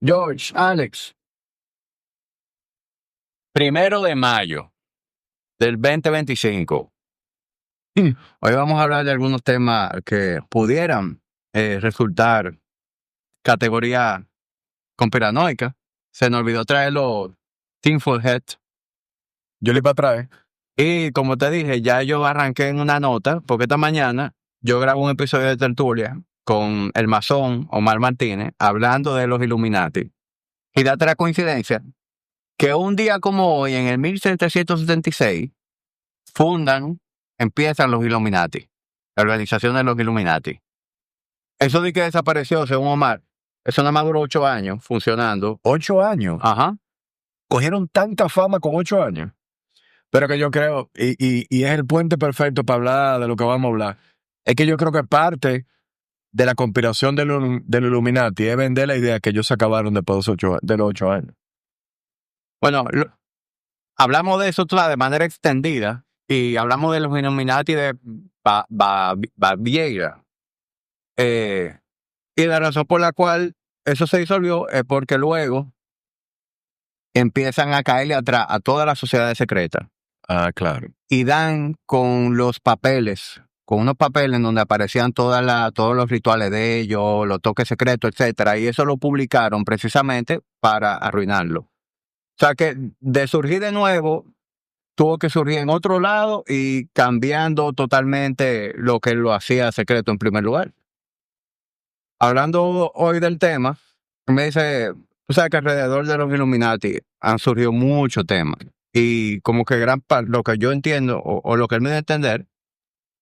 George, Alex, 1 de mayo del 2025. Hoy vamos a hablar de algunos temas que pudieran resultar categoría conspiranoica. Se nos olvidó traer los Tinfoil Head. Yo le iba a traer. Y como te dije, ya yo arranqué en una nota, porque esta mañana yo grabo un episodio de Tertulia con el masón Omar Martínez hablando de los Illuminati. Y date la coincidencia que un día como hoy, en el 1776, empiezan los Illuminati, la organización de los Illuminati. Eso de que desapareció, según Omar, eso nada más duró 8 años funcionando. 8 años. Ajá. Cogieron tanta fama con 8 años. Pero que yo creo, y es el puente perfecto para hablar de lo que vamos a hablar, es que yo creo que parte de la conspiración del Illuminati es vender la idea que ellos se acabaron después de los 8 años. Bueno, hablamos de eso de manera extendida y hablamos de los Illuminati de Baviera. Y la razón por la cual eso se disolvió es porque luego empiezan a caerle atrás a todas las sociedades secretas. Ah, claro. Y dan con los papeles, con unos papeles en donde aparecían todos los rituales de ellos, los toques secretos, etcétera, y eso lo publicaron precisamente para arruinarlo. O sea que de surgir de nuevo, tuvo que surgir en otro lado y cambiando totalmente lo que lo hacía secreto en primer lugar. Hablando hoy del tema, me dice, tú sabes que alrededor de los Illuminati han surgido muchos temas. Y como que gran parte, lo que yo entiendo, o lo que él me da a entender,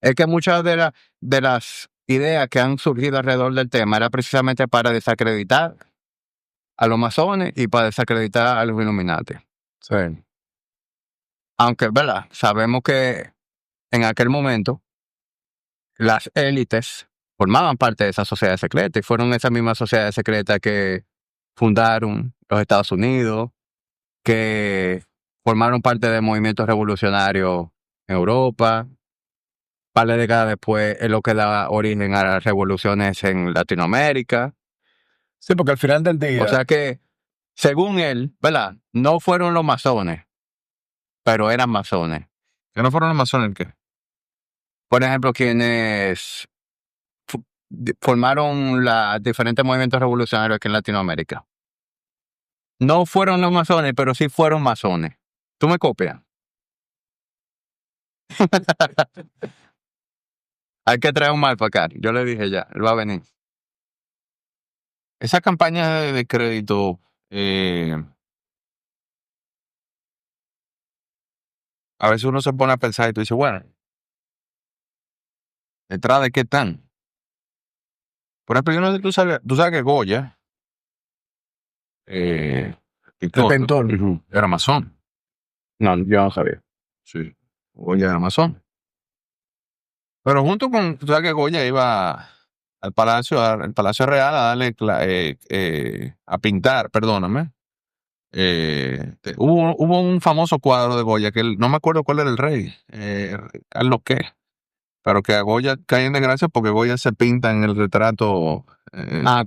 es que muchas de las ideas que han surgido alrededor del tema era precisamente para desacreditar a los masones y para desacreditar a los Illuminati. Sí. Aunque, ¿verdad? Sabemos que en aquel momento las élites formaban parte de esa sociedad secreta y fueron esas mismas sociedades secretas que fundaron los Estados Unidos, que formaron parte de movimientos revolucionarios en Europa. Un par de décadas después es lo que da origen a las revoluciones en Latinoamérica. Sí, porque al final del día. O sea que, según él, ¿verdad? No fueron los masones, pero eran masones. ¿Que no fueron los masones qué? Por ejemplo, quienes formaron los diferentes movimientos revolucionarios aquí en Latinoamérica. No fueron los masones, pero sí fueron masones. ¿Tú me copias? Hay que traer un mal para acá. Yo le dije ya, él va a venir. Esa campaña de crédito, a veces uno se pone a pensar y tú dices, bueno, ¿detrás de qué están? Por ejemplo, yo no sé, tú sabes que Goya, el pintor, era masón. No, yo no sabía. Sí, Goya era masón. Pero junto con, tú sabes que Goya iba al Palacio Real a darle, a pintar, perdóname. Hubo un famoso cuadro de Goya que no me acuerdo cuál era el rey, Carlos qué, pero que a Goya cae en desgracia porque Goya se pinta en el retrato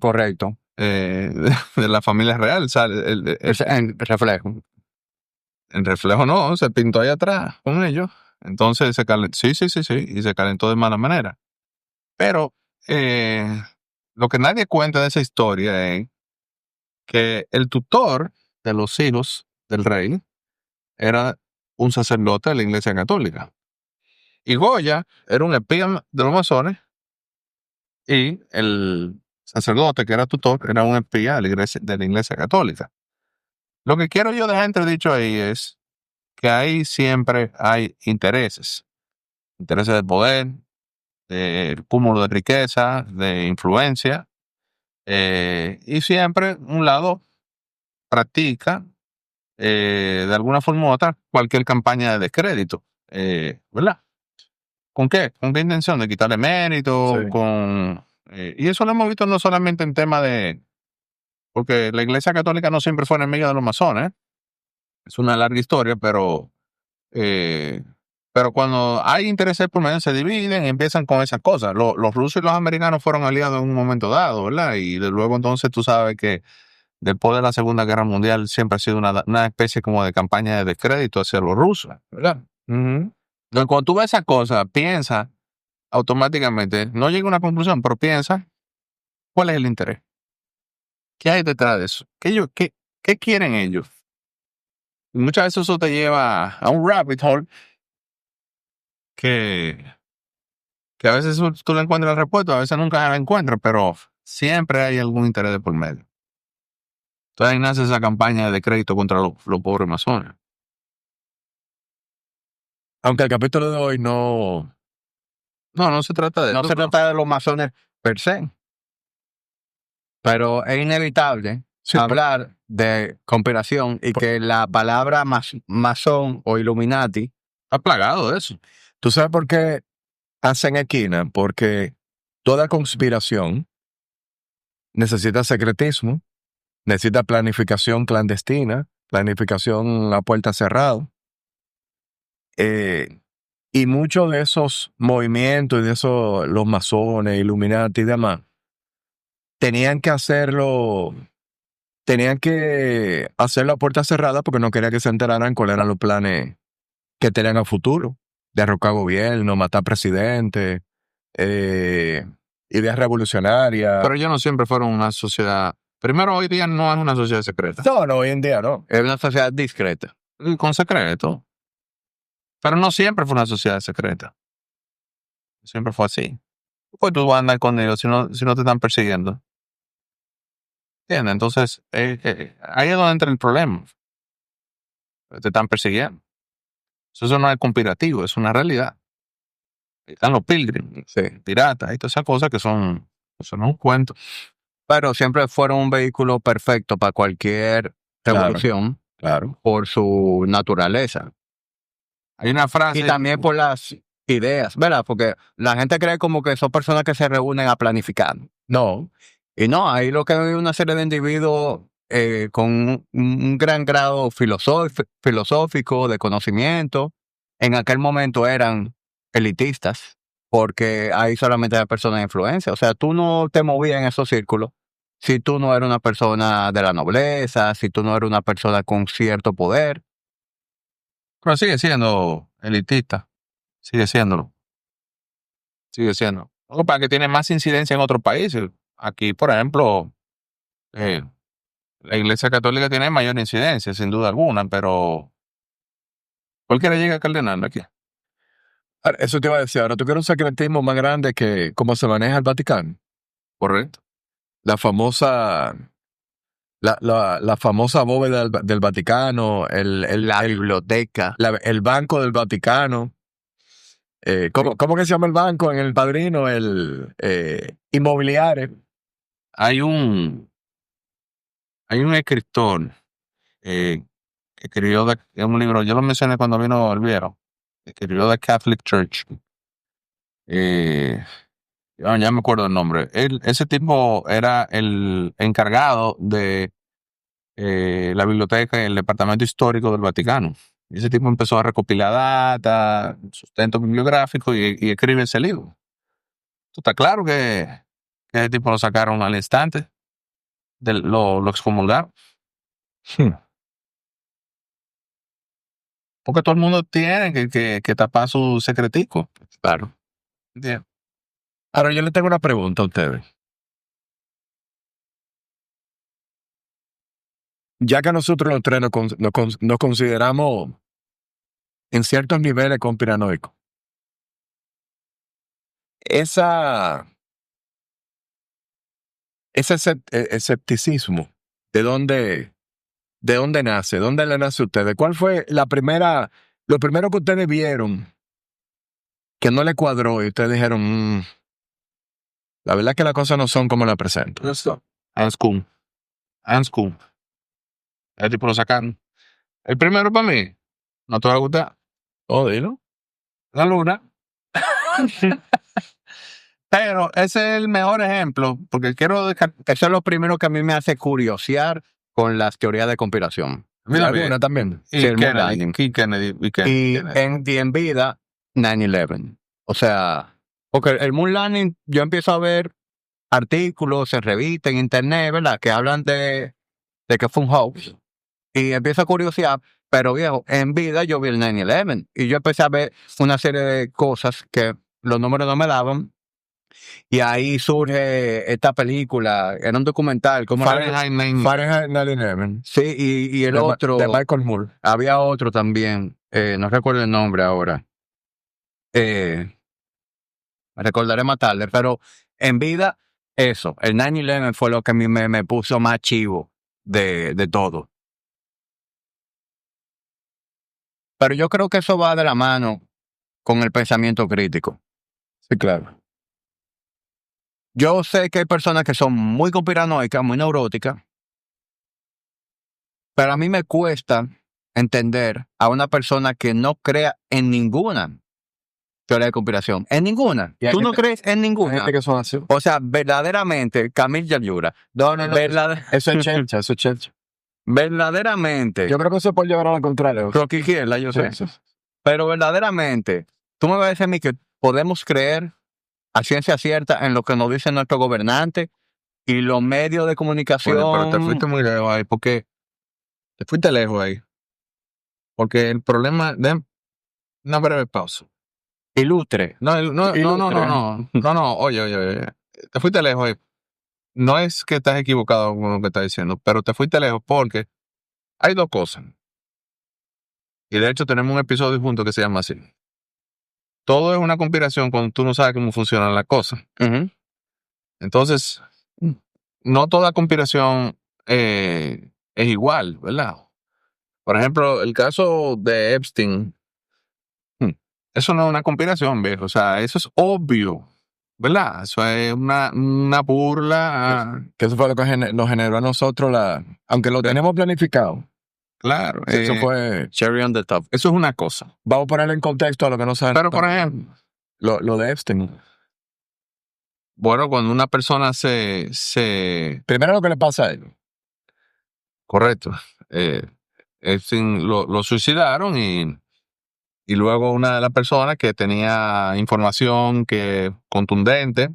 Correcto. de la familia real, En reflejo. en reflejo no, se pintó ahí atrás con ellos, entonces se calentó, sí, y se calentó de mala manera. Pero lo que nadie cuenta de esa historia es que el tutor de los hijos del rey era un sacerdote de la Iglesia Católica. Y Goya era un espía de los masones y el sacerdote que era tutor era un espía de la Iglesia Católica. Lo que quiero yo dejar entredicho ahí es que ahí siempre hay intereses. Intereses de poder, de cúmulo de riqueza, de influencia. Y siempre un lado practica de alguna forma u otra cualquier campaña de descrédito, ¿verdad? ¿Con qué? ¿Con qué intención? De quitarle mérito, sí. Y eso lo hemos visto no solamente en tema de, porque la Iglesia Católica no siempre fue enemiga de los masones, es una larga historia, pero cuando hay intereses por medio se dividen y empiezan con esas cosas. Los rusos y los americanos fueron aliados en un momento dado, ¿verdad? Y de luego entonces tú sabes que después de la Segunda Guerra Mundial siempre ha sido una especie como de campaña de descrédito hacia los rusos, ¿verdad? Ujú. Entonces, cuando tú ves esa cosa, piensa automáticamente, no llega a una conclusión, pero piensa, ¿cuál es el interés? ¿Qué hay detrás de eso? ¿Qué quieren ellos? Y muchas veces eso te lleva a un rabbit hole que a veces tú le encuentras la respuesta, a veces nunca la encuentras, pero siempre hay algún interés de por medio. Entonces ahí nace esa campaña de crédito contra los pobres masones. Aunque el capítulo de hoy no... No se trata de No eso. se trata de los masones per se, pero es inevitable Sí, hablar de conspiración y que la palabra masón o Illuminati, Está plagado de eso. ¿tú sabes por qué hacen esquina? Porque toda conspiración necesita secretismo, necesita planificación clandestina, planificación a puerta cerrada. Y muchos de esos movimientos y de esos, los masones, Illuminati y demás, tenían que hacerlo a puerta cerrada porque no quería que se enteraran cuáles eran los planes que tenían a futuro. Derrocar gobierno, matar presidentes, ideas revolucionarias. Pero ellos no siempre fueron una sociedad. Primero, hoy día no es una sociedad secreta. No, hoy en día no. es una sociedad discreta. Y con secreto. Pero no siempre fue una sociedad secreta. Siempre fue así. Pues tú vas a andar con ellos si no te están persiguiendo. ¿Entiendes? Entonces, ahí es donde entra el problema. Te están persiguiendo. Eso no es conspirativo, es una realidad. Están los pilgrims, Sí. piratas y todas esas cosas que son, eso no es un cuento. Pero siempre fueron un vehículo perfecto para cualquier revolución Claro. por su naturaleza. Hay una frase. Y también por las ideas, ¿verdad? Porque la gente cree como que son personas que se reúnen a planificar. No. Y no, ahí lo que hay es una serie de individuos con un gran grado filosófico, de conocimiento. En aquel momento eran elitistas, porque ahí solamente hay personas de influencia. O sea, tú no te movías en esos círculos si tú no eres una persona de la nobleza, si tú no eres una persona con cierto poder. Pero sigue siendo elitista. Sigue siéndolo. Sigue siendo. Lo para que tiene más incidencia en otros países. Aquí, por ejemplo, la Iglesia Católica tiene mayor incidencia, sin duda alguna, pero cualquiera llega a cardenal aquí. Ahora, eso te iba a decir. Ahora, tú quieres un secretismo más grande que cómo se maneja el Vaticano. Correcto. La famosa bóveda del Vaticano, La biblioteca. el banco del Vaticano. ¿Cómo que se llama el banco en El Padrino? El inmobiliario. Hay un escritor que escribió un libro, yo lo mencioné cuando vino el viejo, escribió The Catholic Church. Ya me acuerdo el nombre. Ese tipo era el encargado de la biblioteca y el departamento histórico del Vaticano. Y ese tipo empezó a recopilar data, sustento bibliográfico y escribe ese libro. Esto está claro que ese tipo lo sacaron al instante, lo excomulgaron. Porque todo el mundo tiene que tapar su secretico. Claro. Bien. Ahora, yo le tengo una pregunta a ustedes. Ya que nosotros los tres nos consideramos en ciertos niveles conspiranoicos, ese escepticismo, ¿de dónde nace? ¿Dónde le nace a ustedes? ¿Cuál fue lo primero que ustedes vieron que no le cuadró y ustedes dijeron, la verdad es que las cosas no son como la presento? Hans Kuhn. Ese tipo lo sacaron. El primero para mí, no te va a gustar. Oh, dilo. La luna. Pero ese es el mejor ejemplo, porque Eso es lo primero que a mí me hace curiosear con las teorías de conspiración. La luna también. Y Sí, el Kennedy, Moonlighting. y Kennedy, Y en vida, 9/11. O sea, porque el Moonlighting, yo empiezo a ver artículos en revistas, en internet, ¿verdad? Que hablan de de que fue un hoax. Y empiezo a curiosear, pero viejo, en vida yo vi el 9/11 y yo empecé a ver una serie de cosas que los números no me daban. Y ahí surge esta película, era un documental, ¿cómo era? Fahrenheit 9. Fahrenheit 9/11. Sí, y el otro, De Michael Moore. había otro también, no recuerdo el nombre ahora. Recordaré más tarde, pero en vida, eso, el 9/11 fue lo que a mí me puso más chivo de todo. Pero yo creo que eso va de la mano con el pensamiento crítico. Sí, claro. Yo sé que hay personas que son muy conspiranoicas, muy neuróticas, pero a mí me cuesta entender a una persona que no crea en ninguna teoría de conspiración. En ninguna. Y hay ¿Tú no gente- crees en Hay ninguna? gente que son así. O sea, verdaderamente, Camille Yayura, No. Eso Eso es chelcha. verdaderamente, Yo creo que eso es por llevar a la contraria. Rocky izquierda, yo sé, Sí. pero verdaderamente, tú me vas a decir a mí que podemos creer a ciencia cierta en lo que nos dicen nuestros gobernantes y los medios de comunicación. Bueno, pero te fuiste muy lejos ahí, porque te fuiste lejos ahí. Porque el problema de una breve pausa. Ilustre. No, Ilustre. oye. Te fuiste lejos ahí. No es que estás equivocado con lo que estás diciendo, pero te fuiste lejos porque hay dos cosas. Y de hecho tenemos un episodio juntos que se llama así. Todo es una conspiración cuando tú no sabes cómo funcionan las cosas. Ujú. Entonces, no toda conspiración es igual, ¿verdad? Por ejemplo, el caso de Epstein, eso no es una conspiración, viejo. O sea, eso es obvio, ¿verdad? Eso es una burla. Que eso fue lo que nos generó a nosotros aunque lo tenemos planificado. Claro. Eso fue. Cherry on the top. Eso es una cosa. Vamos a ponerlo en contexto a lo que no saben. Pero, por ejemplo, Lo de Epstein. bueno, cuando una persona se Primero lo que le pasa a él. correcto, Epstein lo suicidaron y luego una de las personas que tenía información contundente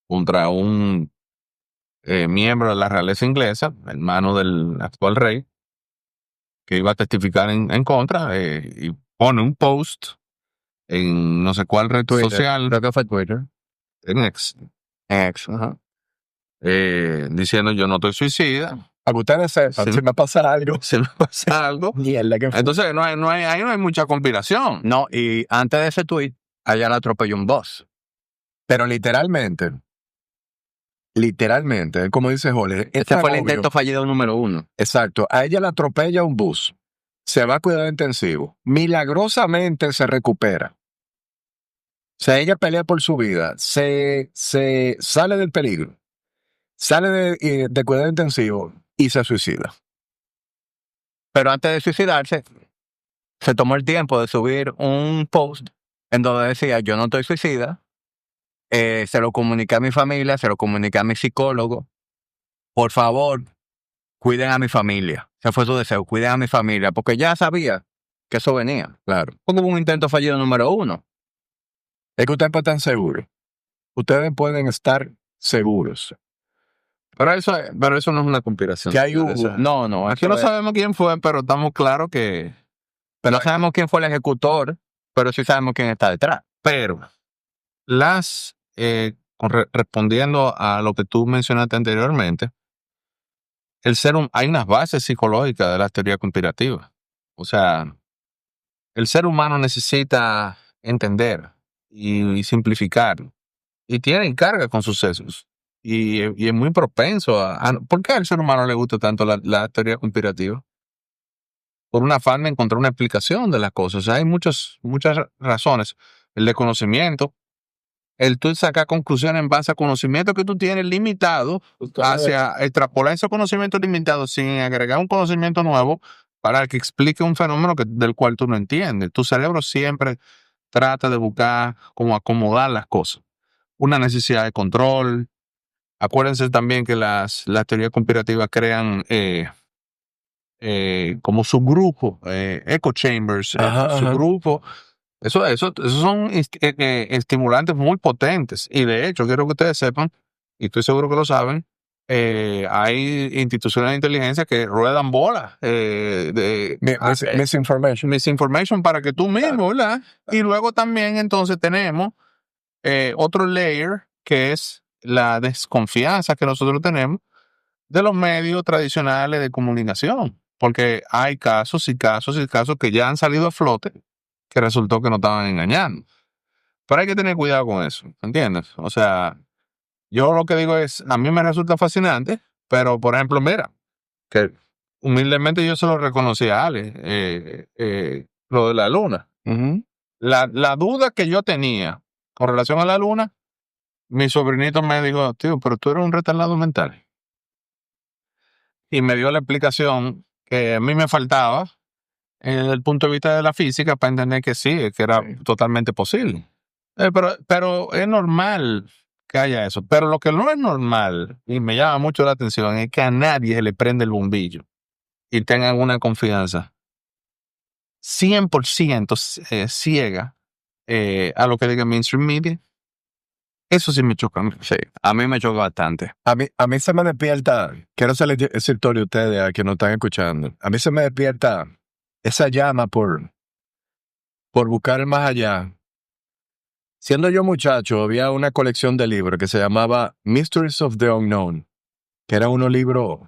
contra un miembro de la realeza inglesa, hermano del actual rey, que iba a testificar en contra, y pone un post en no sé cuál red Twitter. social, Creo que fue Twitter. en X, Ajá. diciendo yo no estoy suicida, A que ustedes sepan, Sí. si me pasa algo. se me pasa algo. Mierda, que fue. Entonces ahí no hay mucha conspiración. No, y antes de ese tweet, allá la atropelló un boss. Pero literalmente, como dice Jorge, es Ese tan fue el obvio. intento fallido número 1. Exacto. A ella la atropella un bus. Se va a cuidar intensivo. Milagrosamente se recupera. O sea, ella pelea por su vida. Se sale del peligro. Sale de cuidado intensivo y se suicida. Pero antes de suicidarse, se tomó el tiempo de subir un post en donde decía, yo no estoy suicida, se lo comuniqué a mi familia, se lo comuniqué a mi psicólogo, por favor, cuiden a mi familia. Ese fue su deseo, cuiden a mi familia, porque ya sabía que eso venía. Claro. Porque hubo un intento fallido número 1. Es que ustedes están seguros. Ustedes pueden estar seguros. Pero eso no es una conspiración. Que hay señores. hubo. No, Aquí eso no es- sabemos quién fue, pero estamos claros que... no sabemos quién fue el ejecutor, pero sí sabemos quién está detrás. Pero respondiendo a lo que tú mencionaste anteriormente, hay unas bases psicológicas de las teorías conspirativas. O sea, el ser humano necesita entender y simplificar. Y tiene carga con sucesos. Y es muy propenso ¿por qué al ser humano le gusta tanto la teoría conspirativa? Por un afán de encontrar una explicación de las cosas. O sea, hay muchas razones. El de conocimiento, el tú sacar conclusiones en base a conocimiento que tú tienes limitado, hacia extrapolar ese conocimiento limitado sin agregar un conocimiento nuevo para que explique un fenómeno del cual tú no entiendes. Tu cerebro siempre trata de buscar cómo acomodar las cosas. Una necesidad de control. Acuérdense también que las teorías conspirativas crean como subgrupos, echo chambers, Ajá. subgrupos. Esos son estimulantes muy potentes. Y de hecho, quiero que ustedes sepan, y estoy seguro que lo saben, hay instituciones de inteligencia que ruedan bolas Misinformation. misinformation para que tú mismo, ¿verdad? Y luego también entonces tenemos otro layer que es la desconfianza que nosotros tenemos de los medios tradicionales de comunicación, porque hay casos y casos y casos que ya han salido a flote que resultó que nos estaban engañando. Pero hay que tener cuidado con eso, ¿entiendes? O sea, yo lo que digo es, a mí me resulta fascinante, pero por ejemplo, mira, que humildemente yo se lo reconocí a Ale, lo de la luna. Ujú. La duda que yo tenía con relación a la luna, mi sobrinito me dijo, tío, pero tú eres un retardado mental. Y me dio la explicación que a mí me faltaba desde el punto de vista de la física para entender que sí, que era totalmente posible. Pero es normal que haya eso. Pero lo que no es normal, y me llama mucho la atención, es que a nadie se le prende el bombillo y tengan una confianza 100% ciega a lo que diga mainstream media. Eso sí me choca. Sí, a mí me choca bastante. A mí se me despierta, quiero hacerle esa historia a ustedes, a que nos están escuchando. A mí se me despierta esa llama por buscar el más allá. Siendo yo muchacho, había una colección de libros que se llamaba Mysteries of the Unknown, que era unos libros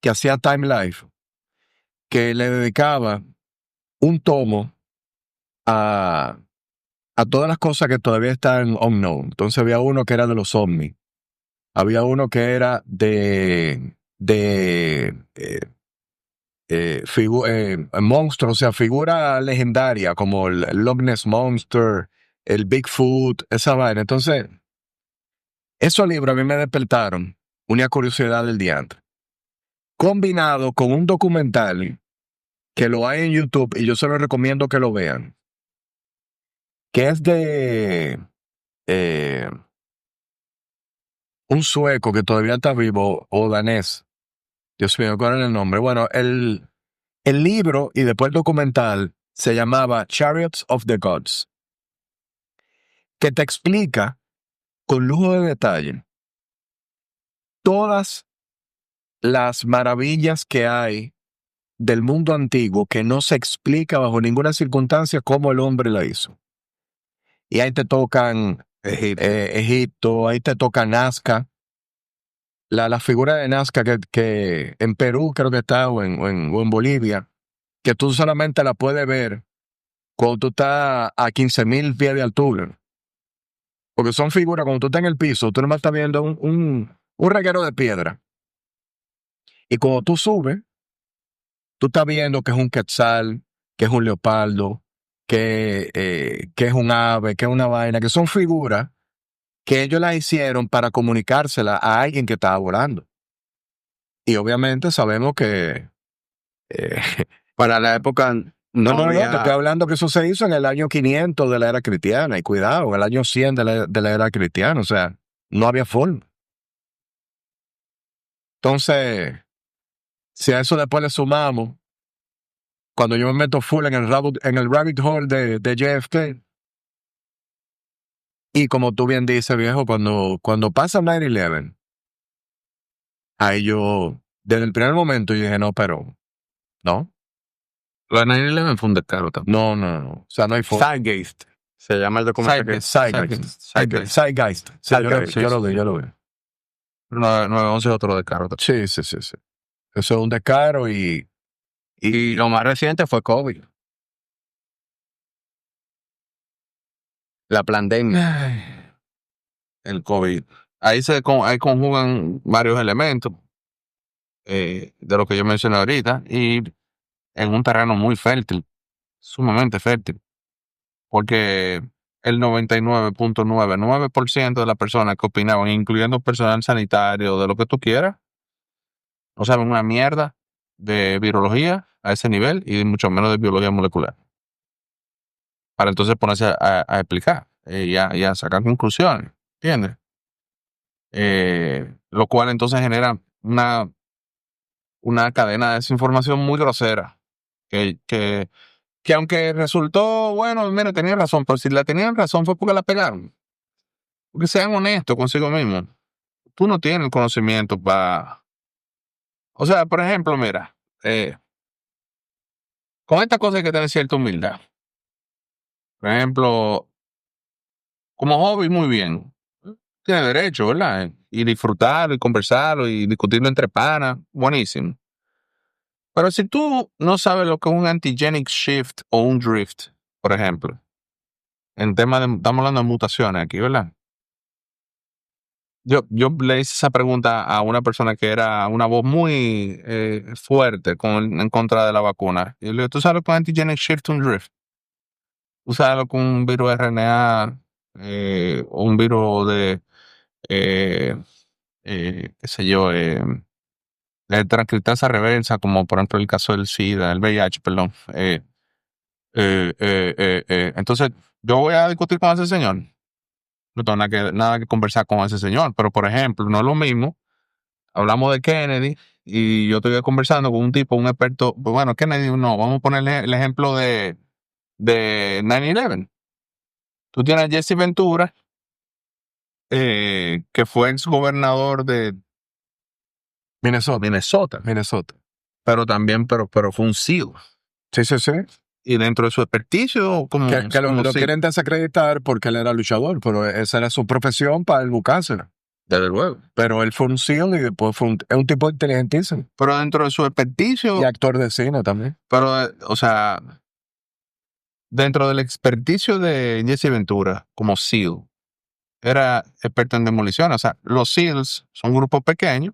que hacía Time Life, que le dedicaba un tomo a todas las cosas que todavía están unknown. Entonces había uno que era de los ovnis, había uno que era de monstruos, o sea, figura legendaria como el Loch Ness Monster, el Bigfoot, esa vaina. Entonces, esos libros a mí me despertaron una curiosidad del diantre, combinado con un documental que lo hay en YouTube y yo se lo recomiendo que lo vean, que es de un sueco que todavía está vivo, o danés. Dios mío, ¿cuál es el nombre? Bueno, el libro y después el documental se llamaba Chariots of the Gods, que te explica con lujo de detalle todas las maravillas que hay del mundo antiguo que no se explica bajo ninguna circunstancia cómo el hombre la hizo. Y ahí te tocan Egipto, ahí te toca Nazca, la figura de Nazca que en Perú creo que está, o en Bolivia, que tú solamente la puedes ver cuando tú estás a 15,000 pies de altura. Porque son figuras, cuando tú estás en el piso, tú nomás estás viendo un reguero de piedra. Y cuando tú subes, tú estás viendo que es un quetzal, que es un leopardo, que es un ave, que es una vaina, que son figuras que ellos las hicieron para comunicársela a alguien que estaba volando. Y obviamente sabemos que Para la época no te había... estoy hablando que eso se hizo en el año 500 de la era cristiana, y cuidado, en el año 100 de la era cristiana, o sea, no había forma. Entonces, si a eso después le sumamos, cuando yo me meto full en el rabbit hole de JFK, y como tú bien dices, viejo, cuando pasa 9/11, ahí yo, desde el primer momento, yo dije, no, pero, no, La 9/11 fue un descaro también. no, o sea, no hay forma. Zeitgeist se llama el documento. Zeitgeist. Sí, yo lo vi. 9/11 es otro descaro también. Sí. Eso es un descaro y lo más reciente fue COVID. La pandemia. El COVID. Ahí conjugan varios elementos de lo que yo mencioné ahorita y en un terreno muy fértil, sumamente fértil, porque el 99.99% de las personas que opinaban, incluyendo personal sanitario, de lo que tú quieras, no saben una mierda de virología a ese nivel y mucho menos de biología molecular. Para entonces ponerse a explicar y a sacar conclusiones, ¿entiendes? Lo cual entonces genera una cadena de desinformación muy grosera, que aunque resultó, bueno, mira, tenía razón, pero si la tenían razón fue porque la pegaron. Porque sean honestos consigo mismos. tú no tienes el conocimiento para... O sea, por ejemplo, mira, con esta cosa hay que tener cierta humildad. Por ejemplo, como hobby, muy bien. Tiene derecho, ¿verdad? Y disfrutarlo, y conversarlo, y discutirlo entre panas, buenísimo. Pero si tú no sabes lo que es un antigenic shift o un drift, por ejemplo, en tema de, estamos hablando de mutaciones aquí, ¿verdad? Yo le hice esa pregunta a una persona que era una voz muy fuerte en contra de la vacuna. Y yo le digo, ¿tú sabes lo que es antigenic shift and drift? ¿Tú sabes lo que es un virus RNA o un virus de, eh, qué sé yo, de transcriptasa reversa, como por ejemplo el caso del SIDA, el VIH, perdón? Entonces, yo voy a discutir con ese señor. No tengo nada que conversar con ese señor. Pero, por ejemplo, no es lo mismo. Hablamos de Kennedy y yo estoy conversando con un tipo, un experto. Bueno, Kennedy no. Vamos a ponerle el ejemplo de 9/11. Tú tienes a Jesse Ventura, que fue ex gobernador de Minnesota. pero también, pero fue un SEAL. Sí. Y dentro de su experticio, como Que lo SEAL, quieren desacreditar porque él era luchador, pero esa era su profesión para el buscársela. desde luego. Pero él fue un SEAL y después es un tipo inteligentísimo. Pero dentro de su experticio, Y actor de cine también. pero, o sea, dentro del experticio de Jesse Ventura como SEAL, era experto en demolición. O sea, los SEALs son grupos pequeños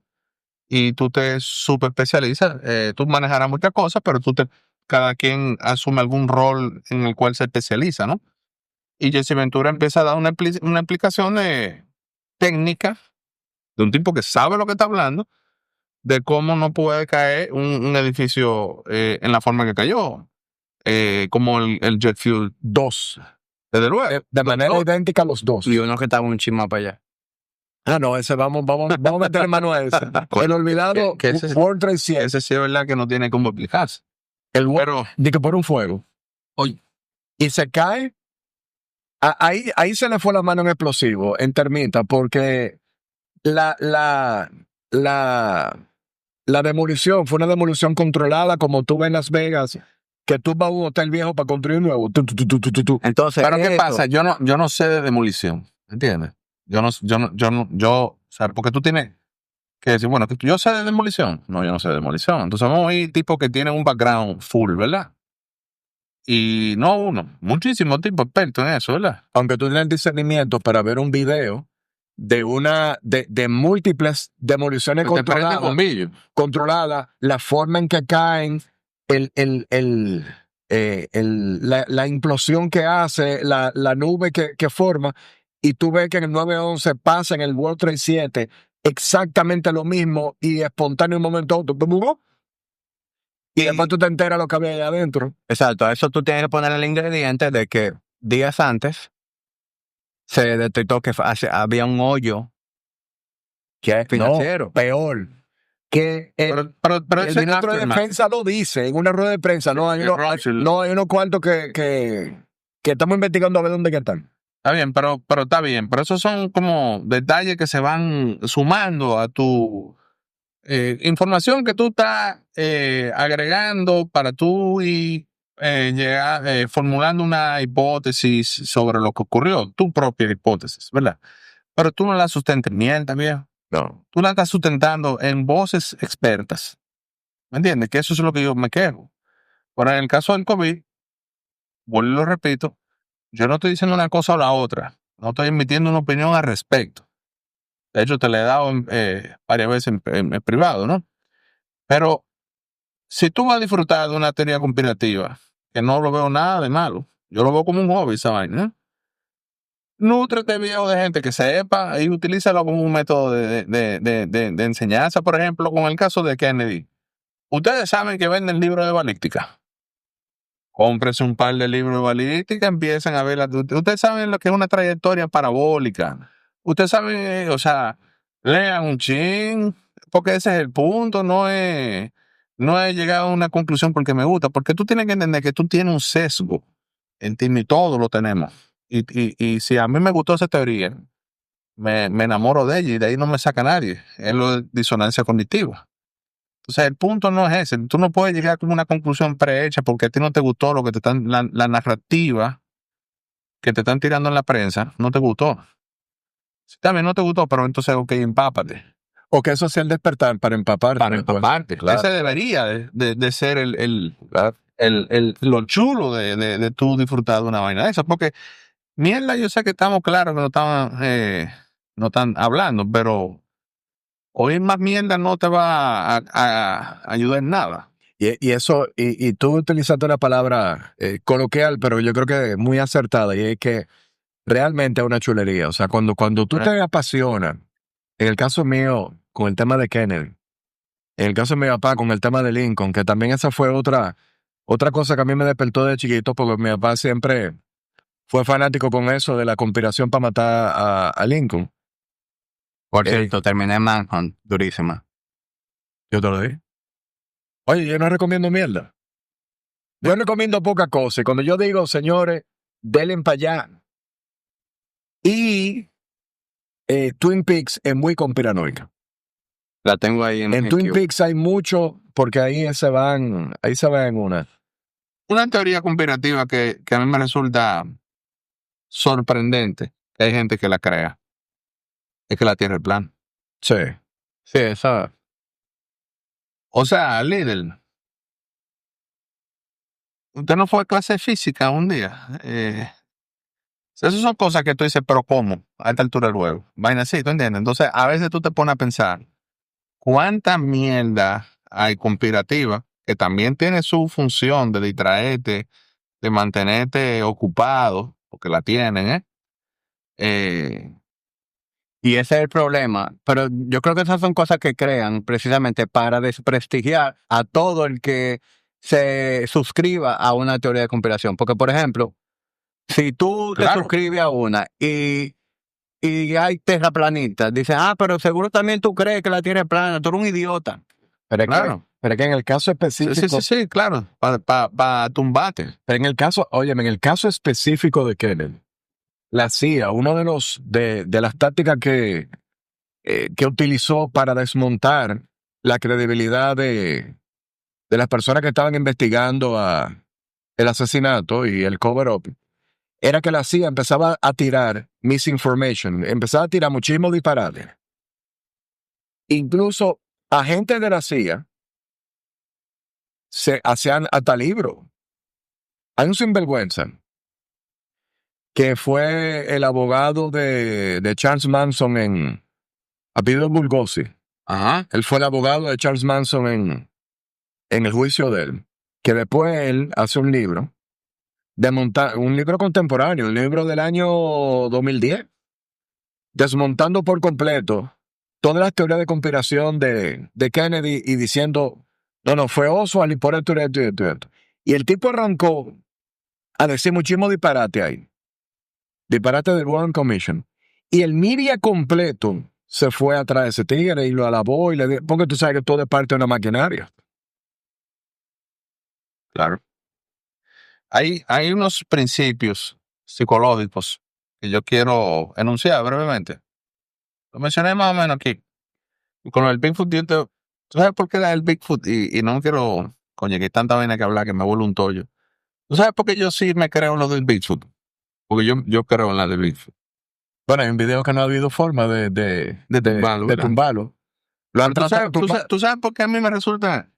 y tú te super especializas. Tú manejarás muchas cosas, pero cada quien asume algún rol en el cual se especializa, ¿no? Y Jesse Ventura empieza a dar una explicación técnica de un tipo que sabe lo que está hablando, de cómo no puede caer un edificio en la forma que cayó, como el jet fuel. 2. Desde luego. De manera idéntica a los dos. Y uno que estaba un chisma para allá. Ah, no, ese vamos a meter mano a ese. El olvidado Que ese- World Trade Center. Ese sí es verdad que no tiene cómo explicarse. Pero, De que por un fuego. oye, Y se cae. Ahí se le fue la mano en explosivo, en termita, porque la, la, la, la demolición fue una demolición controlada, como tú ves en Las Vegas, que tú vas a un hotel viejo para construir un nuevo. Entonces, pero ¿qué esto- pasa? Yo no sé de demolición, ¿entiendes? O sea, porque tú tienes que decir, bueno, que yo sé de demolición. No, yo no sé de demolición. Entonces vamos a ir tipos que tienen un background full, ¿verdad? Y no uno, muchísimos tipos expertos en eso, ¿verdad? Aunque tú tienes discernimiento para ver un video de múltiples demoliciones Te prende el bombillo. controladas, la forma en que caen, la implosión que hace, la nube que forma, y tú ves que en el 9/11 pasa en el World Trade 7 exactamente lo mismo y espontáneo en un momento y después tú te enteras lo que había allá adentro. Exacto, a eso tú tienes que poner el ingrediente de que días antes se detectó que había un hoyo financiero. No, peor. Que Pero el ese ministro de aftermath. Defensa lo dice en una rueda de prensa. No, hay unos cuartos que estamos investigando a ver dónde que están. Está bien, pero está bien. Pero esos son como detalles que se van sumando a tu información que tú estás agregando para tú y llegar formulando una hipótesis sobre lo que ocurrió, tu propia hipótesis, ¿verdad? Pero tú no la sustentas en mierda, viejo. No. Tú la estás sustentando en voces expertas. ¿Me entiendes? Que eso es lo que yo me quejo. Ahora, en el caso del COVID, vuelvo y lo repito, yo no estoy diciendo una cosa o la otra. No estoy emitiendo una opinión al respecto. De hecho, te la he dado varias veces en privado, ¿no? Pero si tú vas a disfrutar de una teoría conspirativa, que no lo veo nada de malo, yo lo veo como un hobby esa vaina, ¿eh? Nútrete, viejo, de gente que sepa y utilízalo como un método de enseñanza. Por ejemplo, con el caso de Kennedy. Ustedes saben que venden libros de balística. Cómprese un par de libros de balística, empiezan a ver. Ustedes saben lo que es una trayectoria parabólica. Ustedes saben, o sea, lean un chin, porque ese es el punto, no es llegar a una conclusión porque me gusta, porque tú tienes que entender que tú tienes un sesgo en ti y todos lo tenemos. Y si a mí me gustó esa teoría, me enamoro de ella y de ahí no me saca nadie. Es lo de disonancia cognitiva. Entonces, el punto no es ese. Tú no puedes llegar con una conclusión prehecha porque a ti no te gustó lo que te están, la narrativa que te están tirando en la prensa, no te gustó. Si también no te gustó, pero entonces, ok, empápate. O que eso sea el despertar para empaparte. Para empaparte. Claro. Ese debería de ser lo chulo de tú disfrutar de una vaina de esa. Porque mierda, yo sé que estamos claros que no están hablando, pero oír más mierda no te va a ayudar en nada. Y eso, y tú utilizaste una palabra coloquial, pero yo creo que muy acertada, y es que realmente es una chulería. O sea, cuando tú te apasionas, en el caso mío, con el tema de Kennedy, en el caso de mi papá, con el tema de Lincoln, que también esa fue otra cosa que a mí me despertó de chiquito, porque mi papá siempre fue fanático con eso de la conspiración para matar a Lincoln. Por cierto, terminé Manhunt, durísima. Yo te lo dije. Oye, yo no recomiendo mierda. Yo recomiendo poca cosa. Y cuando yo digo, señores, denle para allá. Y Twin Peaks es muy conspiranoica. La tengo ahí En Twin Peaks hay mucho, porque ahí se van una. Una teoría conspirativa que a mí me resulta sorprendente, que hay gente que la crea, es que la Tierra es plana. Sí. Sí, esa. O sea, líder, usted no fue a clase de física un día. Esas son cosas que tú dices, pero ¿cómo? A esta altura del juego. Vaina así, ¿tú entiendes? Entonces, a veces tú te pones a pensar, ¿cuánta mierda hay conspirativa que también tiene su función de distraerte, de mantenerte ocupado, porque la tienen, Y ese es el problema. Pero yo creo que esas son cosas que crean precisamente para desprestigiar a todo el que se suscriba a una teoría de conspiración. Porque, por ejemplo, si tú te Claro. suscribes a una y hay terraplanistas, dices, pero seguro también tú crees que la Tierra es plana, tú eres un idiota. Pero es Claro. que en el caso específico. Sí, claro, para tumbarte. Pero en el caso, óyeme, en el caso específico de Kennedy, la CIA, uno de las tácticas que utilizó para desmontar la credibilidad de las personas que estaban investigando el asesinato y el cover-up, era que la CIA empezaba a tirar misinformation, empezaba a tirar muchísimos disparates. Incluso agentes de la CIA se hacían hasta libros. Hay un sinvergüenza que fue el abogado de Charles Manson en apellido Burgosi. Ajá. Él fue el abogado de Charles Manson en el juicio de él. Que después él hace un libro un libro contemporáneo, un libro del año 2010, desmontando por completo todas las teorías de conspiración de Kennedy y diciendo, no, fue Oswald y por esto. Y el tipo arrancó a decir muchísimo disparate ahí. Disparate del Warren Commission. Y el media completo se fue atrás de ese tigre y lo alabó y le dijo, porque tú sabes que todo es parte de una maquinaria. Claro. Hay unos principios psicológicos que yo quiero enunciar brevemente. Lo mencioné más o menos aquí. Con el Bigfoot, ¿tú sabes por qué era el Bigfoot? Y no quiero, coño, que hay tanta vaina que hablar que me vuelve un tollo. ¿Tú sabes por qué yo sí me creo en lo del Bigfoot? Porque yo creo en la del Bigfoot. Bueno, hay un video que no ha habido forma de tumbarlo. Lo han tratado. ¿Tú sabes por qué a mí me resulta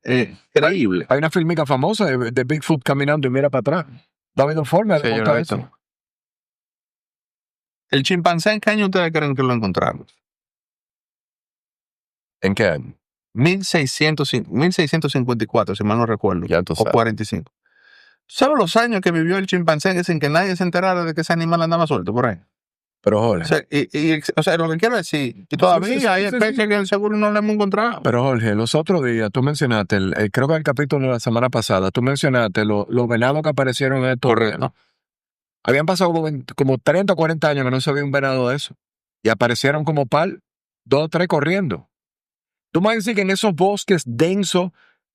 creíble? Hay una filmica famosa de Bigfoot caminando y mira para atrás. No ha habido forma de montar eso. ¿El chimpancé en qué año ustedes creen que lo encontraron? ¿En qué año? 1654, si mal no recuerdo. Ya tú sabes. O 45. ¿Sabes los años que vivió el chimpancé sin que nadie se enterara de que ese animal andaba suelto por ahí? Pero Jorge. O sea, lo que quiero decir, que todavía hay especies que el seguro no le hemos encontrado. Pero Jorge, los otros días tú mencionaste, creo que el capítulo de la semana pasada, tú mencionaste los venados que aparecieron en estos. Correcto. Habían pasado como 30 o 40 años que no se había un venado de eso. Y aparecieron como 2 o 3 corriendo. Tú me vas a decir que en esos bosques densos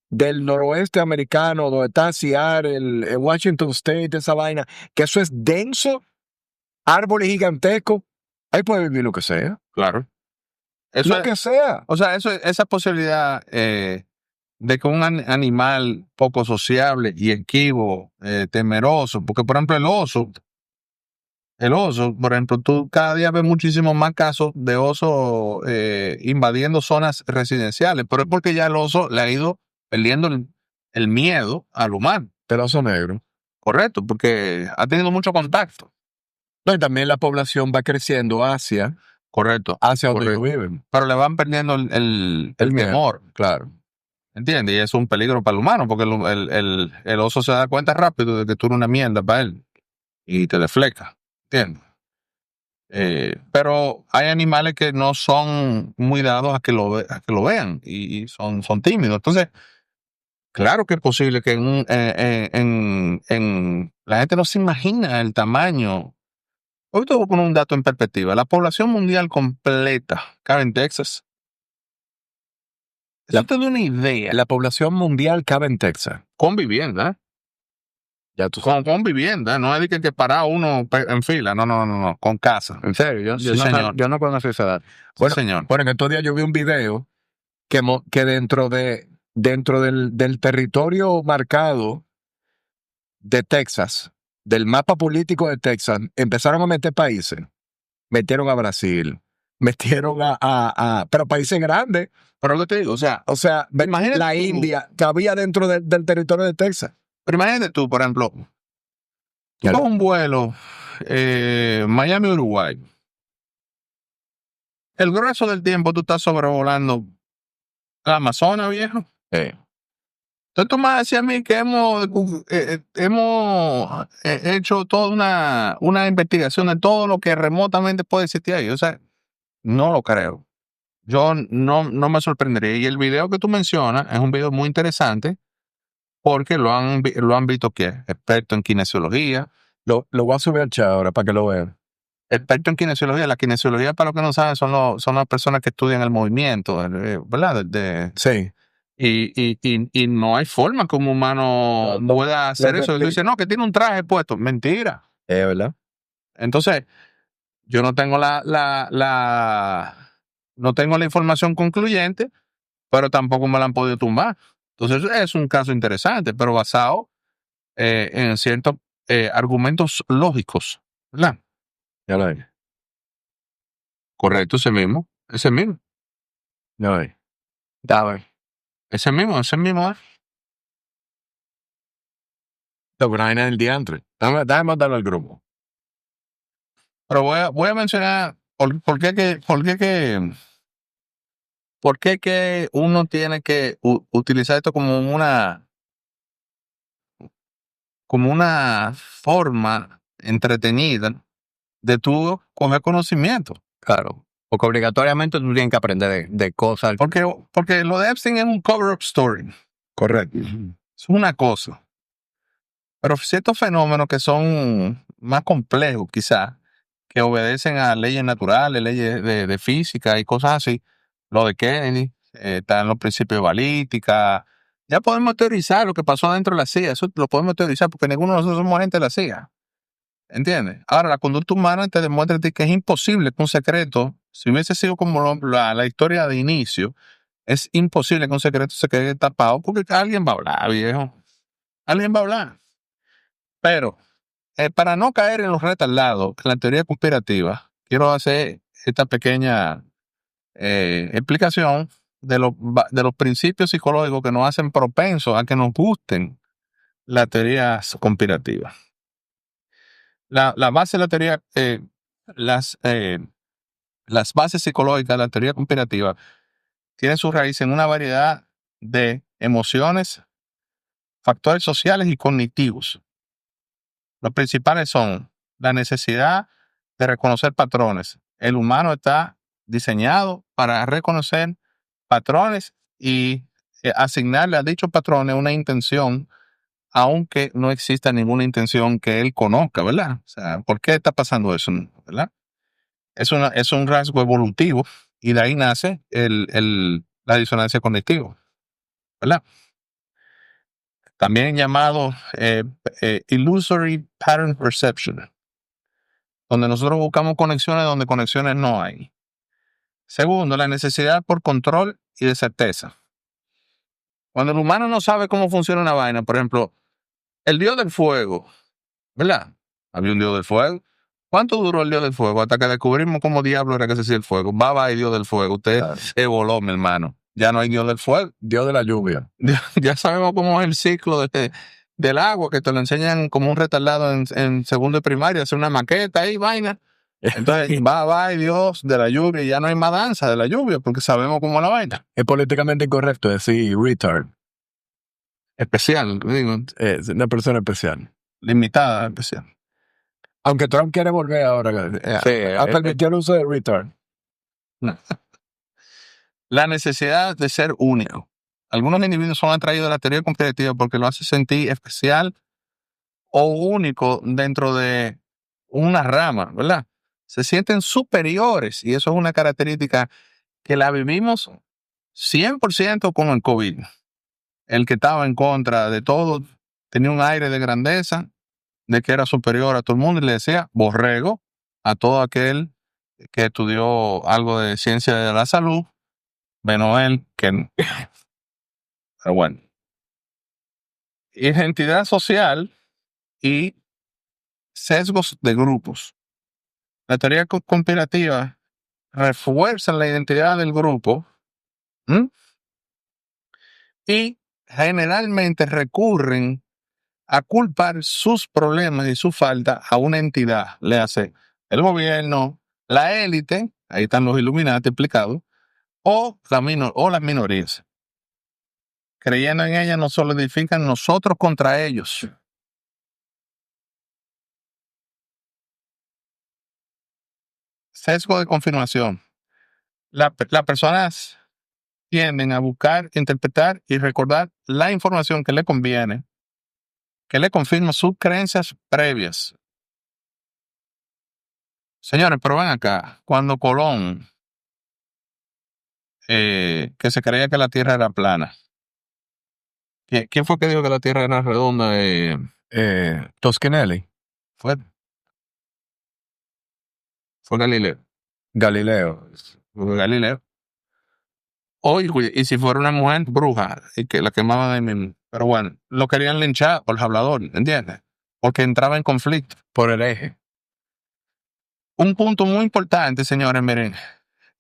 del noroeste americano, donde está Seattle, Washington State, esa vaina, que eso es denso, árboles gigantescos, Ahí puede vivir lo que sea. Claro. Eso Lo es, que sea. o sea, esa posibilidad de que un animal poco sociable y esquivo, temeroso, porque por ejemplo el oso, por ejemplo, tú cada día ves muchísimos más casos de osos invadiendo zonas residenciales, pero es porque ya el oso le ha ido perdiendo el miedo al humano, El oso negro. correcto, porque ha tenido mucho contacto, No, y también la población va creciendo correcto, hacia donde correcto. ellos viven. Pero le van perdiendo el miedo. temor, Claro. ¿entiendes? Y es un peligro para el humano, porque el oso se da cuenta rápido de que tú eres una mierda para él y te defleca, ¿entiendes? Pero hay animales que no son muy dados a que lo vean y son tímidos. Entonces, claro que es posible que la gente no se imagina el tamaño. Hoy te voy a poner un dato en perspectiva. La población mundial completa cabe en Texas. Eso te da una idea. La población mundial cabe en Texas. Con vivienda, Ya tú sabes. con vivienda. No es de que parar uno en fila. No. Con casa. En serio, Sí, señor. yo no conocí esa edad. Sí, señor. Bueno, en estos días yo vi un video que dentro del territorio marcado de Texas, del mapa político de Texas, empezaron a meter países. Metieron a Brasil, metieron pero países grandes. Pero lo que te digo, o sea, imagínate la tú. India cabía dentro del territorio de Texas. Pero imagínate tú, por ejemplo, tú Ya. coges un vuelo Miami-Uruguay. El grueso del tiempo tú estás sobrevolando la Amazonas, viejo. Entonces tú me decías a mí que hemos hecho toda una investigación de todo lo que remotamente puede existir ahí. O sea, no lo creo. Yo no me sorprendería. Y el video que tú mencionas es un video muy interesante porque lo han visto ¿qué? Expertos en kinesiología. Lo voy a subir al chat ahora para que lo vean. Experto en kinesiología. La kinesiología, para los que no saben, son las personas que estudian el movimiento, ¿verdad? Sí. Y no hay forma que un humano pueda hacer eso. Y tú dices, no, que tiene un traje puesto. Mentira. ¿Verdad? Entonces, yo no tengo no tengo la información concluyente, pero tampoco me la han podido tumbar. Entonces, es un caso interesante, pero basado en ciertos argumentos lógicos, ¿verdad? Ya lo vi. Correcto, ese mismo. Ya lo vi. Ese mismo. La vaina del diantre. Déjame mandarlo al grupo. Pero voy a mencionar por qué que uno tiene que utilizar esto como una forma entretenida de tu coger conocimiento. Claro. Porque obligatoriamente tú tienes que aprender de cosas. Porque lo de Epstein es un cover-up story. Correcto. Es una cosa. Pero ciertos fenómenos que son más complejos, quizás, que obedecen a leyes naturales, leyes de física y cosas así, lo de Kennedy, están los principios de balística. Ya podemos teorizar lo que pasó dentro de la CIA, eso lo podemos teorizar porque ninguno de nosotros somos agentes de la CIA. ¿Entiendes? Ahora, la conducta humana te demuestra a ti que es imposible que un secreto, si hubiese sido como la historia de inicio, es imposible que un secreto se quede tapado porque alguien va a hablar, viejo. Alguien va a hablar. Pero, para no caer en los retardados, en la teoría conspirativa, quiero hacer esta pequeña explicación de los principios psicológicos que nos hacen propensos a que nos gusten las teorías conspirativas. La base de la teoría, las bases psicológicas de la teoría conspirativa tienen su raíz en una variedad de emociones, factores sociales y cognitivos. Los principales son la necesidad de reconocer patrones. El humano está diseñado para reconocer patrones y asignarle a dichos patrones una intención, aunque no exista ninguna intención que él conozca, ¿verdad? O sea, ¿por qué está pasando eso? ¿Verdad? Es un rasgo evolutivo y de ahí nace la disonancia cognitiva, ¿verdad? También llamado illusory pattern perception. donde nosotros buscamos conexiones donde conexiones no hay. Segundo, la necesidad por control y de certeza. Cuando el humano no sabe cómo funciona una vaina, por ejemplo, el dios del fuego, ¿verdad? Había un dios del fuego. ¿Cuánto duró el dios del fuego? Hasta que descubrimos cómo diablo era que se hacía el fuego. Bye, dios del fuego. Usted se voló, mi hermano. Ya no hay dios del fuego. Dios de la lluvia. Ya sabemos cómo es el ciclo del agua, que te lo enseñan como un retardado en segundo de primaria, hacer una maqueta ahí, vaina. Entonces, bye, Dios de la lluvia, y ya no hay más danza de la lluvia, porque sabemos cómo es la vaina. Es políticamente incorrecto decir retard. Especial, digo, Es una persona especial. limitada, especial. Aunque Trump quiere volver ahora a permitir el uso de retard. La necesidad de ser único. Algunos individuos son atraídos a la teoría competitiva porque lo hace sentir especial o único dentro de una rama, ¿verdad? Se sienten superiores y eso es una característica que la vivimos 100% con el COVID. El que estaba en contra de todo tenía un aire de grandeza, de que era superior a todo el mundo y le decía borrego a todo aquel que estudió algo de ciencia de la salud, menos él, que... Pero bueno. Identidad social y sesgos de grupos. La teoría conspirativa refuerza la identidad del grupo. Y generalmente recurren a culpar sus problemas y su falta a una entidad, le hace el gobierno, la élite, ahí están los Illuminati explicados, o las minorías. Creyendo en ella, nos solidifican nosotros contra ellos. Sesgo de confirmación. Las personas tienden a buscar, interpretar y recordar la información que le conviene, que le confirma sus creencias previas. Señores, pero ven acá, cuando Colón, que se creía que la Tierra era plana, ¿quién fue que dijo que la Tierra era redonda? Toscanelli. Fue Galileo. Galileo. Oye, y si fuera una mujer bruja y que la quemaban ahí mismo. Pero bueno, lo querían linchar por el hablador, ¿entiendes? Porque entraba en conflicto. Por el eje. Un punto muy importante, señores, miren,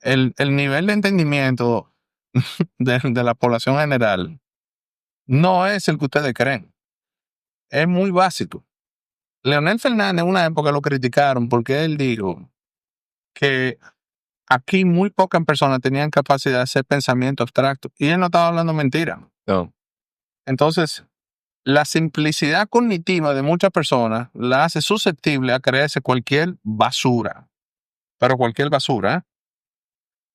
el nivel de entendimiento de la población general no es el que ustedes creen. Es muy básico. Leonel Fernández en una época lo criticaron porque él dijo que aquí muy pocas personas tenían capacidad de hacer pensamiento abstracto y él no estaba hablando mentira. No. Entonces, la simplicidad cognitiva de muchas personas la hace susceptible a creerse cualquier basura. Pero cualquier basura, ¿eh?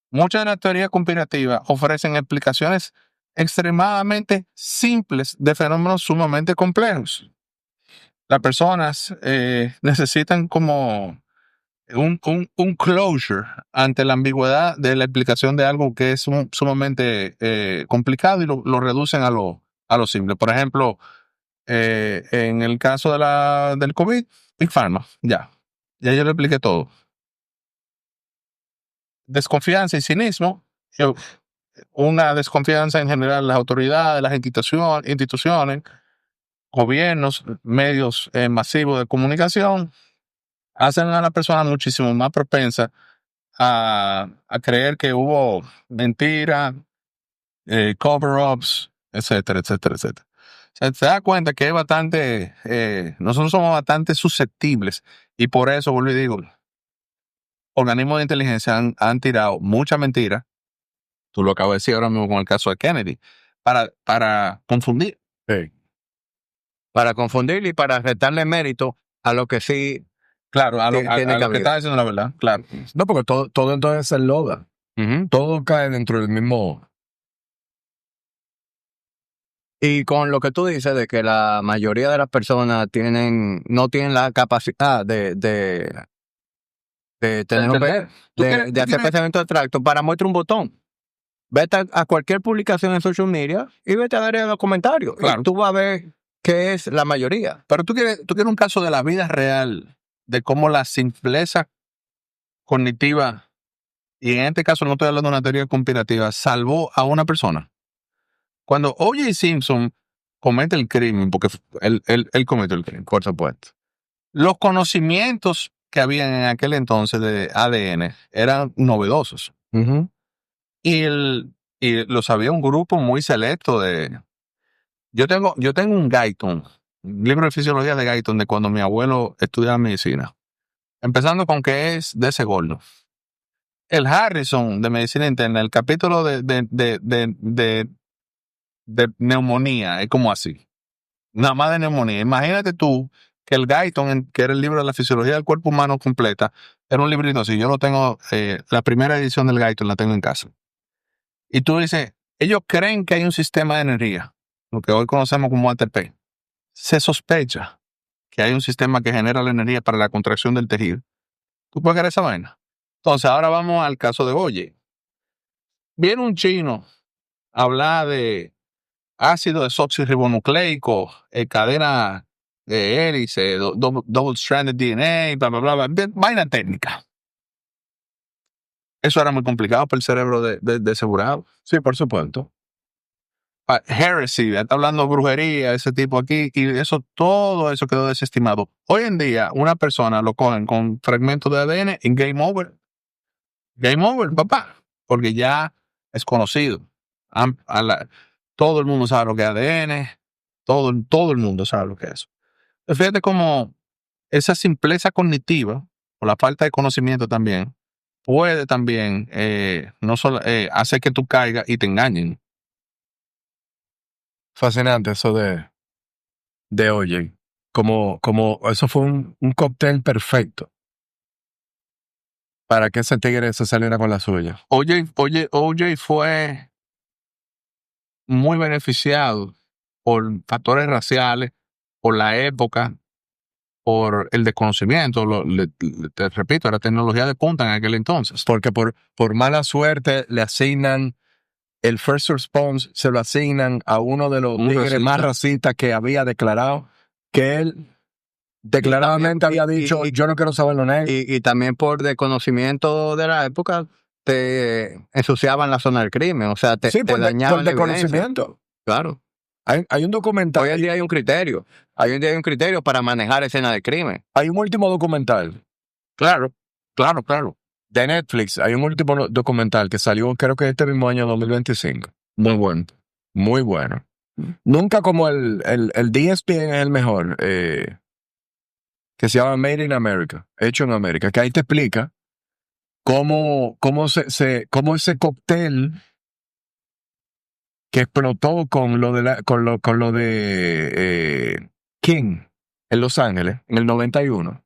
Muchas de las teorías conspirativas ofrecen explicaciones extremadamente simples de fenómenos sumamente complejos. Las personas necesitan como un closure ante la ambigüedad de la explicación de algo que es sumamente complicado y lo reducen a lo simple. Por ejemplo, en el caso del COVID, Big Pharma, ya yo le expliqué todo. Desconfianza y cinismo, una desconfianza en general en las autoridades, las instituciones, gobiernos, medios masivos de comunicación, hacen a la persona muchísimo más propensa a creer que hubo mentiras, cover-ups, etcétera, etcétera, etcétera. O sea, se da cuenta que es bastante, nosotros somos bastante susceptibles y por eso, vuelvo y digo, organismos de inteligencia han tirado mucha mentira. Tú lo acabas de decir ahora mismo con el caso de Kennedy, para confundir. Sí. Para confundir y para restarle mérito a lo que sí. Claro, a lo tiene que está diciendo la verdad, claro. No, porque todo entonces se loda. Uh-huh. Todo cae dentro del mismo. Y con lo que tú dices de que la mayoría de las personas no tienen la capacidad de tener de hacer pensamiento abstracto, para muestra un botón. Vete a cualquier publicación en social media y vete a darle a los comentarios. Claro. Y tú vas a ver qué es la mayoría. Pero tú quieres un caso de la vida real de cómo la simpleza cognitiva, y en este caso no estoy hablando de una teoría conspirativa, salvó a una persona. Cuando O.J. Simpson comete el crimen, porque él cometió el crimen, por supuesto, los conocimientos que habían en aquel entonces de ADN eran novedosos. Ujú. Y lo sabía un grupo muy selecto de... Yo tengo un Guyton, un libro de fisiología de Guyton de cuando mi abuelo estudiaba medicina. Empezando con que es de ese gordo. El Harrison de medicina interna, el capítulo de neumonía, es como así. Nada más de neumonía. Imagínate tú que el Guyton, que era el libro de la fisiología del cuerpo humano completa, era un librito así. Yo lo tengo, la primera edición del Guyton la tengo en casa. Y tú dices, ellos creen que hay un sistema de energía, lo que hoy conocemos como ATP. Se sospecha que hay un sistema que genera la energía para la contracción del tejido. ¿Tú puedes creer esa vaina? Entonces, ahora vamos al caso de Oye. Viene un chino a hablar de ácido desoxirribonucleico, cadena de hélice, double-stranded DNA, bla, bla, bla, bla, vaina técnica. Eso era muy complicado para el cerebro de asegurado. Sí, por supuesto. Heresy, está hablando de brujería, ese tipo aquí, y eso, todo eso quedó desestimado. Hoy en día, una persona lo cogen con fragmentos de ADN en game over. Game over, papá, porque ya es conocido. Todo el mundo sabe lo que es ADN, todo el mundo sabe lo que es eso. Fíjate cómo esa simpleza cognitiva, o la falta de conocimiento también, puede también no solo hacer que tú caigas y te engañen. Fascinante eso de O.J. Como eso fue un cóctel perfecto para que ese tigre se saliera con la suya. OJ fue muy beneficiado por factores raciales, por la época, por el desconocimiento. Te repito, era tecnología de punta en aquel entonces. Porque por mala suerte le asignan el first response, se lo asignan a uno de los tigres más racistas que había declarado, que él declaradamente había dicho, yo no quiero saber lo negro. Y también por desconocimiento de la época te ensuciaban la zona del crimen, o sea, te dañaban por la evidencia. desconocimiento. Claro. Hay un documental. Hoy en día hay un criterio. Hoy en día hay un criterio para manejar escenas de crimen. Hay un último documental. Claro. De Netflix, hay un último documental que salió, creo que este mismo año 2025. Muy bueno. Muy bueno. Nunca como el de ESPN es el mejor, que se llama Made in America, hecho en América, que ahí te explica cómo ese cóctel que explotó con lo de King en Los Ángeles en el 91.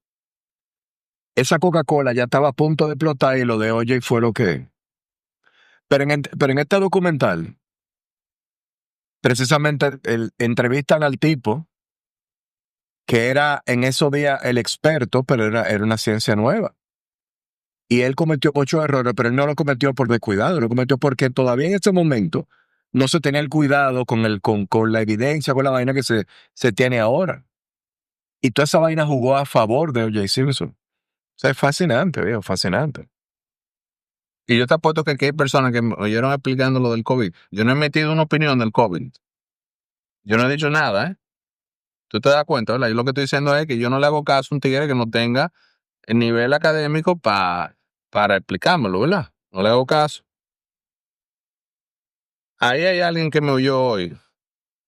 Esa Coca-Cola ya estaba a punto de explotar y lo de O.J. fue lo que... Pero en este documental, precisamente entrevistan al tipo que era en esos días el experto, pero era una ciencia nueva. Y él cometió muchos errores, pero él no lo cometió por descuidado, lo cometió porque todavía en ese momento no se tenía el cuidado con la evidencia, con la vaina que se tiene ahora. Y toda esa vaina jugó a favor de O.J. Simpson. O sea, es fascinante, viejo, fascinante. Y yo te apuesto que aquí hay personas que me oyeron explicando lo del COVID. Yo no he metido una opinión del COVID. Yo no he dicho nada, ¿eh? Tú te das cuenta, ¿verdad? Yo lo que estoy diciendo es que yo no le hago caso a un tigre que no tenga el nivel académico para explicármelo, ¿verdad? No le hago caso. Ahí hay alguien que me oyó hoy,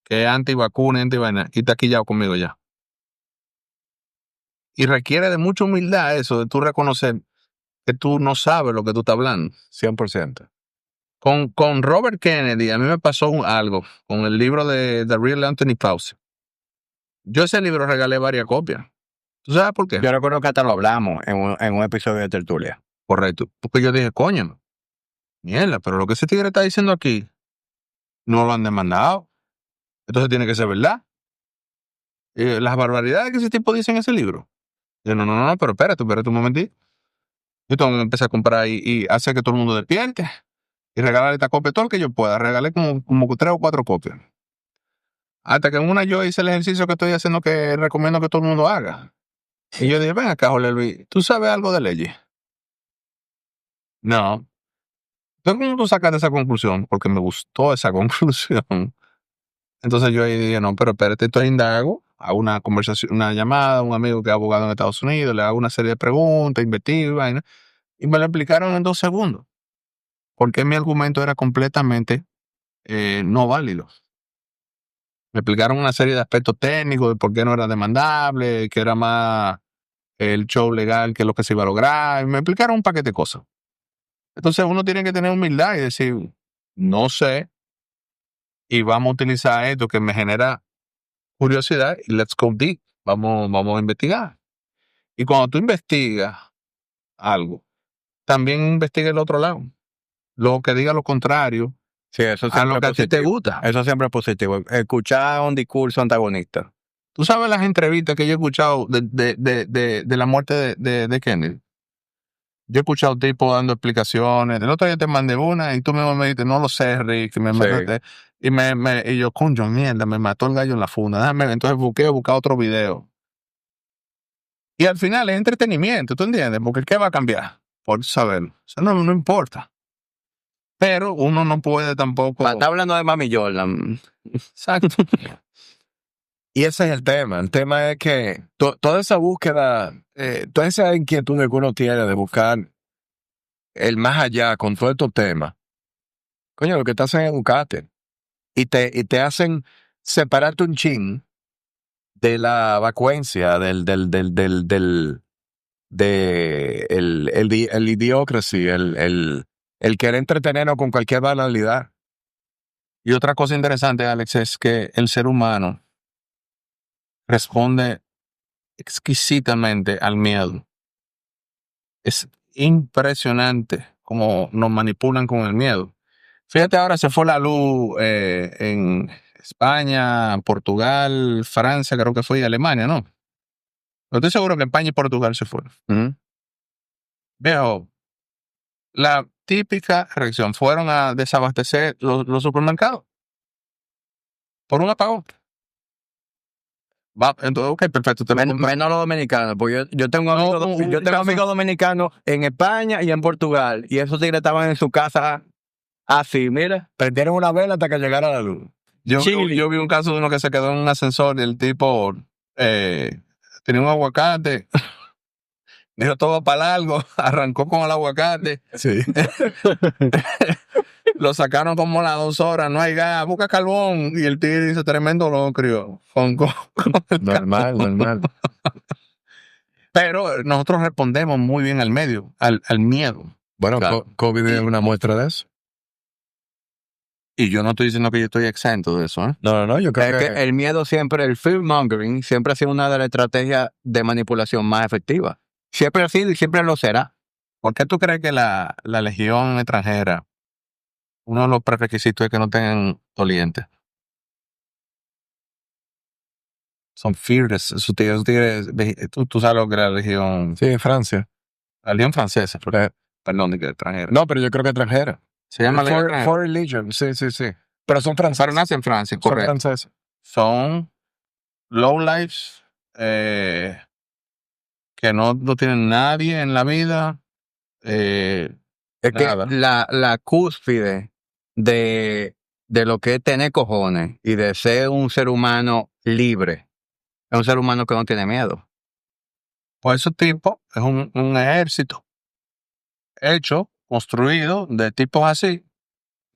que es anti-vacuna, anti-vaina, y está quillado conmigo ya. Y requiere de mucha humildad eso, de tú reconocer que tú no sabes lo que tú estás hablando. 100%. Con Robert Kennedy, a mí me pasó algo, con el libro de The Real Anthony Fauci. Yo ese libro regalé varias copias. ¿Tú sabes por qué? Yo recuerdo que hasta lo hablamos en un episodio de Tertulia. Correcto. Porque yo dije, coño, mierda, pero lo que ese tigre está diciendo aquí, no lo han demandado. Entonces tiene que ser verdad. Las barbaridades que ese tipo dice en ese libro. Yo, no, pero espérate un momentito. Yo tengo que empezar a comprar y hacer que todo el mundo despierte. Y regalar esta copia todo el que yo pueda. Regalé como 3 o 4 copias. Hasta que en una yo hice el ejercicio que estoy haciendo que recomiendo que todo el mundo haga. Y yo dije, ven acá, Jorge Luis, ¿tú sabes algo de leyes? No. Entonces, ¿cómo tú sacaste esa conclusión? Porque me gustó esa conclusión. Entonces yo ahí dije, no, pero espérate, esto es indago, hago una conversación, una llamada a un amigo que es abogado en Estados Unidos, le hago una serie de preguntas, investigo, y vaina, y me lo explicaron en 2 segundos, porque mi argumento era completamente no válido. Me explicaron una serie de aspectos técnicos de por qué no era demandable, que era más el show legal que lo que se iba a lograr, y me explicaron un paquete de cosas. Entonces uno tiene que tener humildad y decir, no sé, y vamos a utilizar esto que me genera curiosidad y let's go deep. Vamos a investigar. Y cuando tú investigas algo, también investiga el otro lado. Lo que diga lo contrario Sí, eso a siempre lo que es a ti te positivo. gusta. Eso siempre es positivo. Escuchar un discurso antagonista. Tú sabes las entrevistas que yo he escuchado de la muerte de Kennedy. Yo he escuchado tipos dando explicaciones. El otro día te mandé una y tú mismo me dijiste, no lo sé, Rick. Sí. Y yo, concho, mierda, me mató el gallo en la funda. Déjame, entonces busqué otro video. Y al final es entretenimiento, ¿tú entiendes? Porque ¿qué va a cambiar? Por saberlo. O sea, no importa. Pero uno no puede tampoco. Está hablando de Mami Jordan. Exacto. Y ese es el tema. El tema es que toda esa búsqueda, toda esa inquietud que uno tiene de buscar el más allá con todos estos temas, coño, lo que te hacen es educarte. Y te hacen separarte un chin de la vacuencia, el idiocracy, el querer entretenernos con cualquier banalidad. Y otra cosa interesante, Alex, es que el ser humano responde exquisitamente al miedo. Es impresionante cómo nos manipulan con el miedo. Fíjate, ahora se fue la luz en España, Portugal, Francia, creo que fue, y Alemania, ¿no? Pero estoy seguro que España y Portugal se fueron. Ujú. Viejo, la típica reacción, fueron a desabastecer los supermercados por un apagón. Entonces, ok, perfecto. Menos los dominicanos, porque yo tengo amigos dominicanos en España y en Portugal, y esos tigres estaban en su casa así, mira. Prendieron una vela hasta que llegara la luz. Yo vi un caso de uno que se quedó en un ascensor y el tipo tenía un aguacate, dijo todo para largo, arrancó con el aguacate, Sí. lo sacaron como a las 2 horas, no hay gas, busca carbón, y el tigre dice, tremendo locrio. Normal. Pero nosotros respondemos muy bien al miedo. Bueno, Claro. COVID es una muestra de eso. Y yo no estoy diciendo que yo estoy exento de eso, ¿eh? No, yo creo Es que el miedo siempre, el fear mongering, siempre ha sido una de las estrategias de manipulación más efectivas. Siempre ha sido y siempre lo será. ¿Por qué tú crees que la legión extranjera, uno de los prerequisitos es que no tengan dolientes? Son fearless. Esos tigres, tú sabes lo que es la legión, sí, en Francia. la legión francesa, perdón, de que extranjera. No, pero yo creo que extranjera. Se llama legión extranjera. Foreign Legion, sí. Pero son Pero franceses. nace en Francia, Son correcto. franceses. Son low lives que no tienen nadie en la vida. Es Nada. que la cúspide de lo que es tener cojones y de ser un ser humano libre es un ser humano que no tiene miedo. Pues ese tipo es un ejército hecho, construido de tipos así.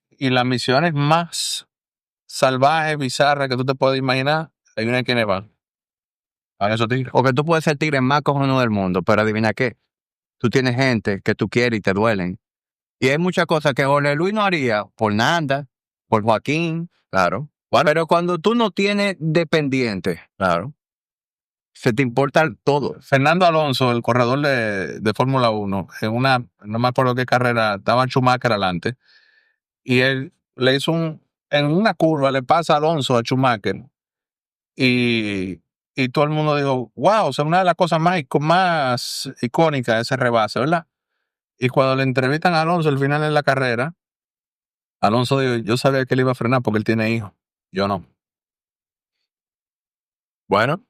Y las misiones más salvajes, bizarras que tú te puedes imaginar, hay una quienes van. A esos tigres. Porque tú puedes ser el tigre más cojonudo del mundo, pero adivina qué. Tú tienes gente que tú quieres y te duelen. Y hay muchas cosas que Jorge Luis no haría por Nanda, por Joaquín, claro. Pero cuando tú no tienes dependientes, claro, se te importa todo. Fernando Alonso, el corredor de Fórmula 1, no me acuerdo qué carrera, estaba Schumacher adelante, y él le hizo en una curva le pasa a Alonso a Schumacher, y todo el mundo dijo, wow, o sea, una de las cosas más icónicas de ese rebase, ¿verdad? Y cuando le entrevistan a Alonso al final de la carrera, Alonso dijo, yo sabía que él iba a frenar porque él tiene hijos, yo no. Bueno,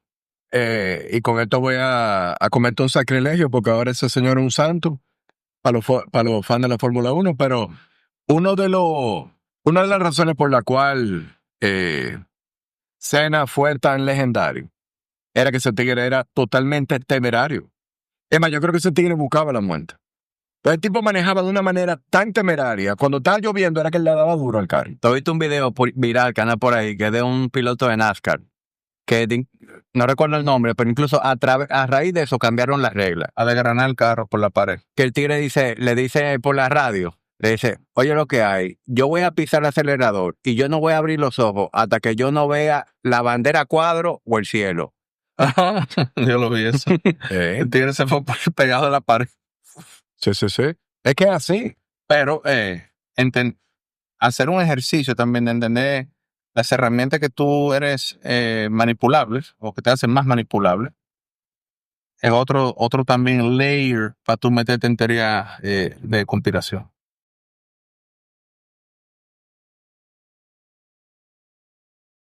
Y con esto voy a cometer un sacrilegio porque ahora ese señor es un santo para los fans de la Fórmula 1, pero una de las razones por la cual Senna fue tan legendario era que ese tigre era totalmente temerario. Es más, yo creo que ese tigre buscaba la muerte. Pero el tipo manejaba de una manera tan temeraria. Cuando estaba lloviendo era que él le daba duro al carro. ¿Te has visto un video viral que anda por ahí que es de un piloto de NASCAR? No recuerdo el nombre, pero incluso a raíz de eso cambiaron las reglas. A desgranar el carro por la pared. Que el tigre le dice por la radio, le dice, oye lo que hay, yo voy a pisar el acelerador y yo no voy a abrir los ojos hasta que yo no vea la bandera a cuadro o el cielo. Yo lo vi eso. El tigre se fue pegado a la pared. Sí. Es que es así. Pero hacer un ejercicio también de entender las herramientas que tú eres manipulables o que te hacen más manipulable es otro también layer para tú meterte en teoría de conspiración.